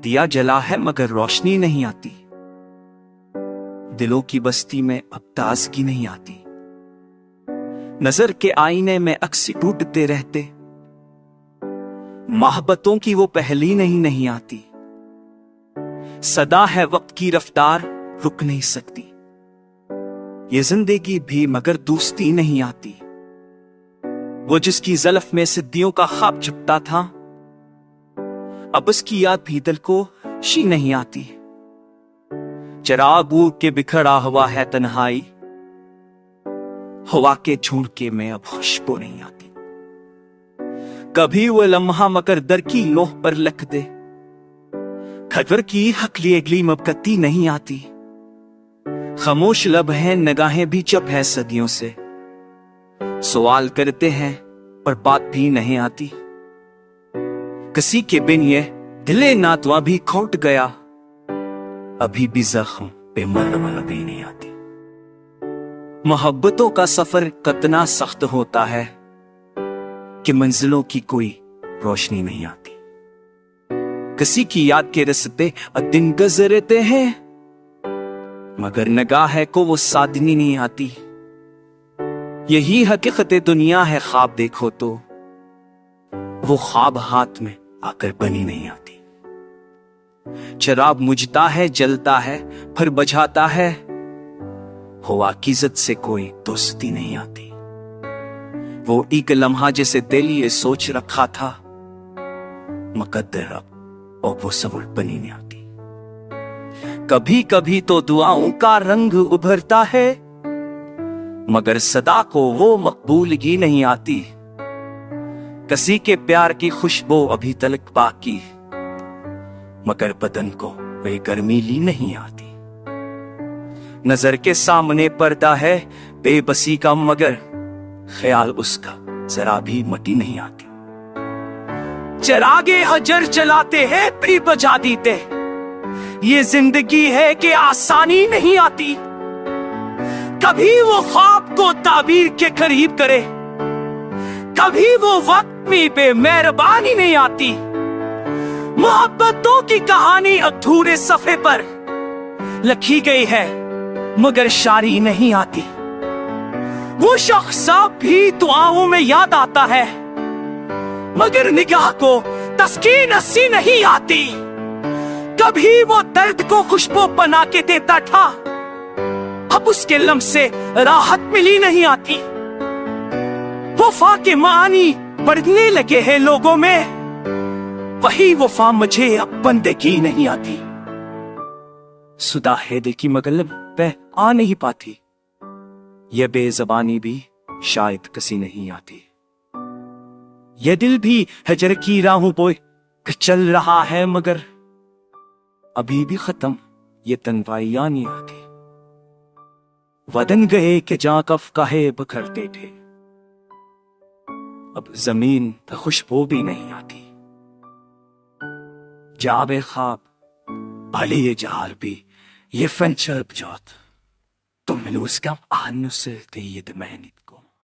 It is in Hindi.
दिया जला है मगर रोशनी नहीं आती, दिलों की बस्ती में अब ताजगी नहीं आती। नजर के आईने में अक्स टूटते रहते, मोहब्बतों की वो पहली नहीं आती। सदा है वक्त की रफ्तार रुक नहीं सकती, ये जिंदगी भी मगर दोस्ती नहीं आती। वो जिसकी ज़ल्फ में सिद्दियों का ख्वाब छुपता था, अब उसकी याद भी दिल को शी नहीं आती। चिराग के बिखरा हुआ है तन्हाई, हवा के झोंके में अब खुशबू नहीं आती। कभी वो लम्हा मगर दर की लोह पर लिख दे, खबर की हकली अगली मबकती नहीं आती। खामोश लब हैं निगाहें भी चुप है सदियों से, सवाल करते हैं पर बात भी नहीं आती। किसी के बिन ये दिले नातवा भी खोट गया, अभी भी जख्म पे मरहम लगी नहीं आती। मोहब्बतों का सफर कितना सख्त होता है कि मंजिलों की कोई रोशनी नहीं आती। किसी की याद के रास्ते दिन गुजरते हैं, मगर निगाह को वो सादनी नहीं आती। यही हकीकत दुनिया है, ख्वाब देखो तो वो ख्वाब हाथ में आकर बनी नहीं आती। चिराग मुझता है, जलता है, फिर बुझाता है, हवा की इज्जत से कोई दोस्ती नहीं आती। वो एक लम्हा जिसे दिल ये सोच रखा था, मुकद्दर अब और वो सब्र बनी नहीं आती। कभी कभी तो दुआओं का रंग उभरता है, मगर सदा को वो मकबूलगी नहीं आती। किसी के प्यार की खुशबू अभी तलक बाकी, मगर बदन को वे गर्मी ली नहीं आती। नजर के सामने पर्दा है बेबसी का, मगर ख्याल उसका जरा भी मटी नहीं आती। चिरागे हजर चलाते हैं भी बजा देते, ये जिंदगी है कि आसानी नहीं आती। कभी वो ख्वाब को ताबीर के करीब करे, कभी वो वक्त में पे मेहरबानी नहीं आती। मोहब्बतों की कहानी अधूरे सफ़े पर लिखी गई है, मगर शायरी नहीं आती। वो शख्स भी दुआओं में याद आता है, मगर निगाह को तस्कीन हंसी नहीं आती। कभी वो दर्द को खुशबू बना के देता था, अब उसके लम्स से राहत मिली नहीं आती। वफा के मानी बढ़ने लगे हैं लोगों में, वही वफा मुझे अब बंदगी नहीं आती। सुदा है दिल की मगर पे आ नहीं पाती, यह बेज़बानी भी शायद किसी नहीं आती। यह दिल भी हजर की राहों पे चल रहा है, मगर अभी भी खत्म ये तन्वाइयां नहीं आती। वतन गए कि जहां कफ काहे बखरते थे, अब जमीन पे खुशबू भी नहीं आती। जाबे ख्वाब भले ये जहाल भी ये फंचर बजात, तुम मिलो उसका आनुस ते ये दमैनित को।